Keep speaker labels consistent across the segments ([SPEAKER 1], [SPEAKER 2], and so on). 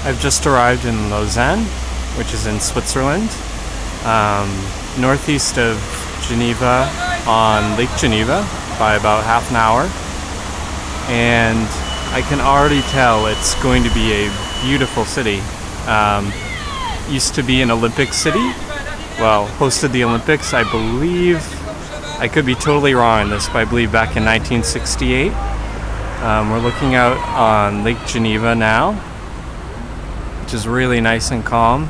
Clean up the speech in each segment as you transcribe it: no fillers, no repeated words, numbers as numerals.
[SPEAKER 1] I've just arrived in Lausanne, which is in Switzerland, northeast of Geneva, on Lake Geneva, by about half an hour. And I can already tell it's going to be a beautiful city. Used to be an Olympic city. Well, hosted the Olympics, I believe. I could be totally wrong on this, but I believe back in 1968. We're looking out on Lake Geneva now, which is really nice and calm.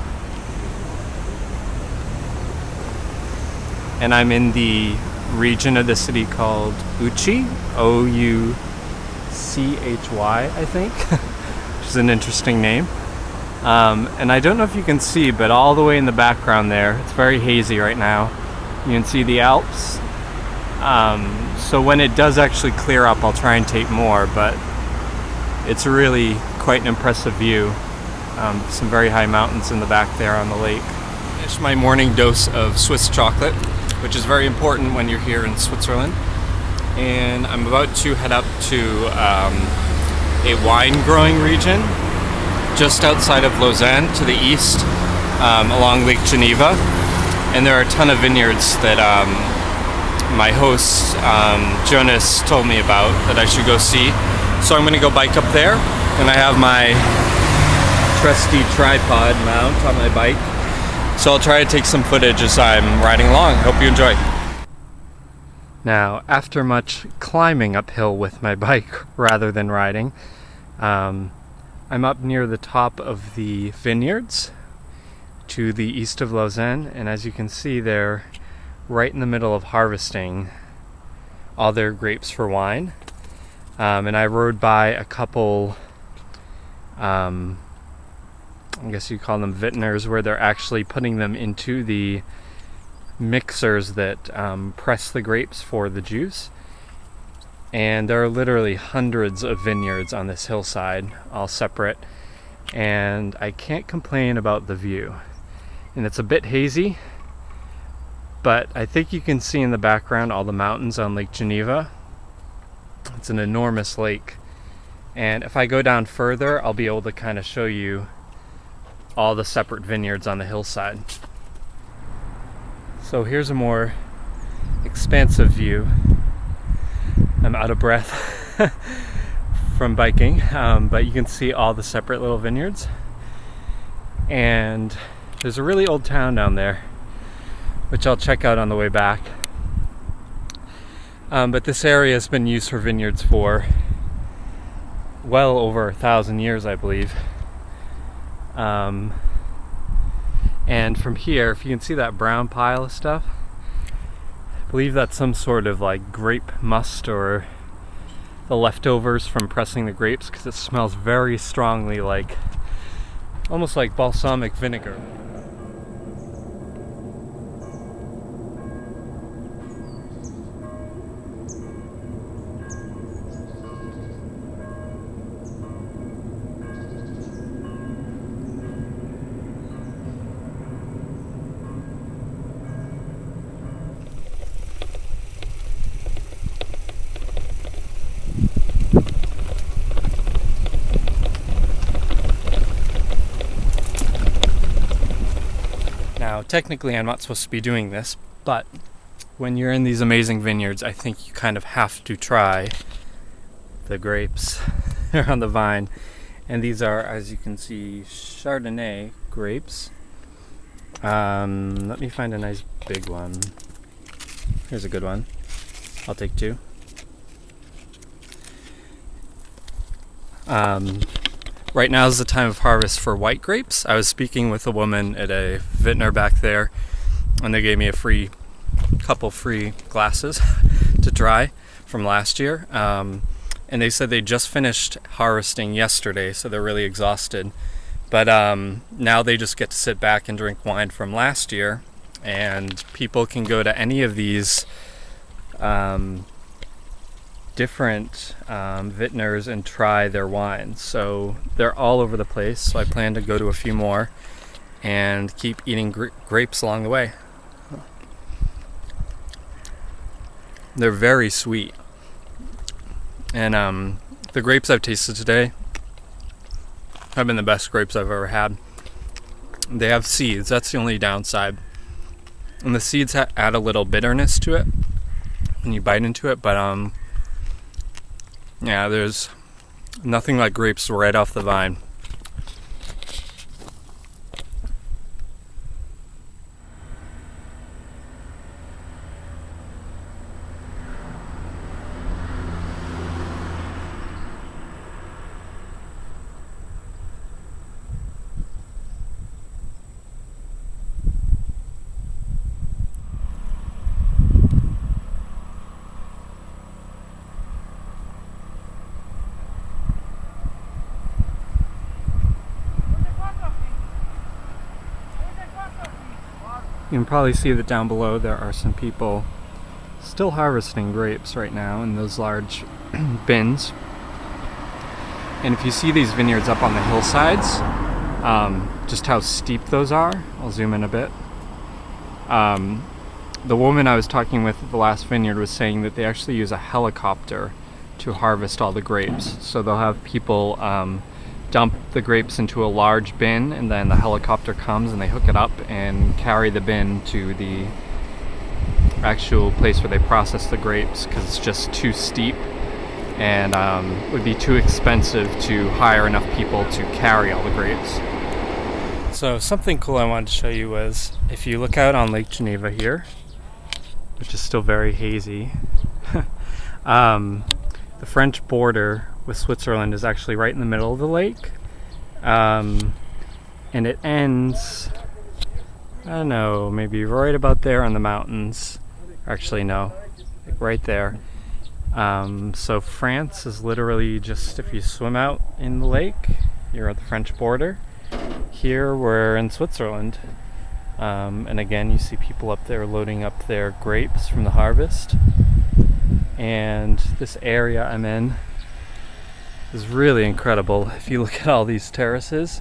[SPEAKER 1] And I'm in the region of the city called Ouchy, O-U-C-H-Y, I think, which is an interesting name. And I don't know if you can see, but all the way in the background there, it's very hazy right now. You can see the Alps. So when it does actually clear up, I'll try and take more, but it's really quite an impressive view. Some very high mountains in the back there on the lake. Finished my morning dose of Swiss chocolate, which is very important when you're here in Switzerland. And I'm about to head up to a wine growing region just outside of Lausanne to the east, along Lake Geneva. And there are a ton of vineyards that my host Jonas told me about that I should go see. So I'm going to go bike up there, and I have my trusty tripod mount on my bike. So I'll try to take some footage as I'm riding along. Hope you enjoy. Now, after much climbing uphill with my bike rather than riding, I'm up near the top of the vineyards to the east of Lausanne, and as you can see, they're right in the middle of harvesting all their grapes for wine. And I rode by a couple, I guess you call them vintners, where they're actually putting them into the mixers that press the grapes for the juice. And there are literally hundreds of vineyards on this hillside, all separate, and I can't complain about the view. And it's a bit hazy, but I think you can see in the background all the mountains on Lake Geneva. It's an enormous lake, and if I go down further, I'll be able to kind of show you all the separate vineyards on the hillside. So here's a more expansive view. I'm out of breath from biking, but you can see all the separate little vineyards. And there's a really old town down there, which I'll check out on the way back. But this area has been used for vineyards for well over 1,000 years, I believe. And from here, if you can see that brown pile of stuff, I believe that's some sort of like grape must or the leftovers from pressing the grapes, because it smells very strongly like, almost like balsamic vinegar. Now, technically I'm not supposed to be doing this, but when you're in these amazing vineyards, I think you kind of have to try the grapes on the vine. And these are, as you can see, Chardonnay grapes. Let me find a nice big one. Here's a good one. I'll take two. Right now is the time of harvest for white grapes. I was speaking with a woman at a vintner back there, and they gave me a couple free glasses to try from last year. And they said they just finished harvesting yesterday, so they're really exhausted. But now they just get to sit back and drink wine from last year, and people can go to any of these different vintners and try their wines. So they're all over the place, so I plan to go to a few more and keep eating grapes along the way. They're very sweet, and the grapes I've tasted today have been the best grapes I've ever had. They have seeds, that's the only downside. And the seeds add a little bitterness to it when you bite into it, but yeah, there's nothing like grapes right off the vine. You can probably see that down below there are some people still harvesting grapes right now in those large bins. And if you see these vineyards up on the hillsides, just how steep those are, I'll zoom in a bit. The woman I was talking with at the last vineyard was saying that they actually use a helicopter to harvest all the grapes. So they'll have people dump the grapes into a large bin, and then the helicopter comes and they hook it up and carry the bin to the actual place where they process the grapes, because it's just too steep and it would be too expensive to hire enough people to carry all the grapes. So something cool I wanted to show you was, if you look out on Lake Geneva here, which is still very hazy, the French border with Switzerland is actually right in the middle of the lake, and it ends, I don't know, maybe right about there on the mountains. Actually no, like right there. So France is literally just, if you swim out in the lake, you're at the French border. Here we're in Switzerland, and again you see people up there loading up their grapes from the harvest. And this area I'm in is really incredible. If you look at all these terraces,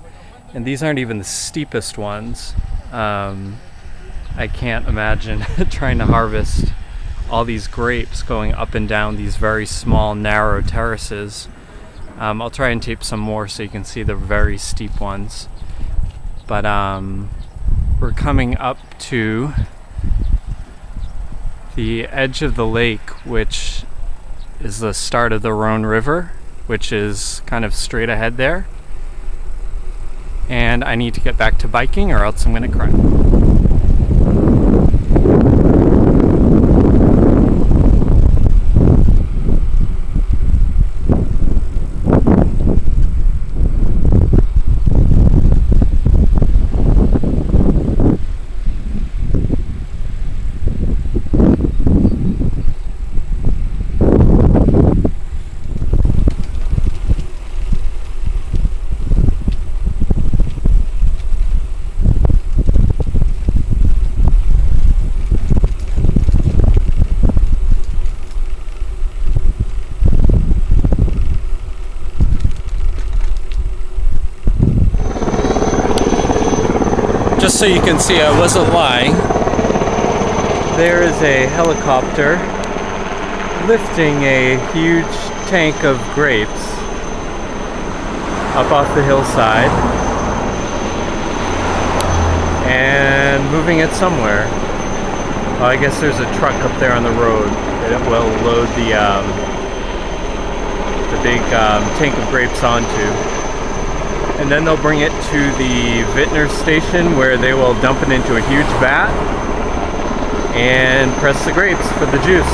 [SPEAKER 1] and these aren't even the steepest ones, I can't imagine trying to harvest all these grapes going up and down these very small narrow terraces. I'll try and tape some more so you can see the very steep ones, but we're coming up to the edge of the lake, which is the start of the Rhone River, which is kind of straight ahead there. And I need to get back to biking or else I'm gonna cry. Just so you can see I wasn't lying, there is a helicopter lifting a huge tank of grapes up off the hillside and moving it somewhere. Well, I guess there's a truck up there on the road that it will load the big tank of grapes onto. And then they'll bring it to the vintner station where they will dump it into a huge vat and press the grapes for the juice.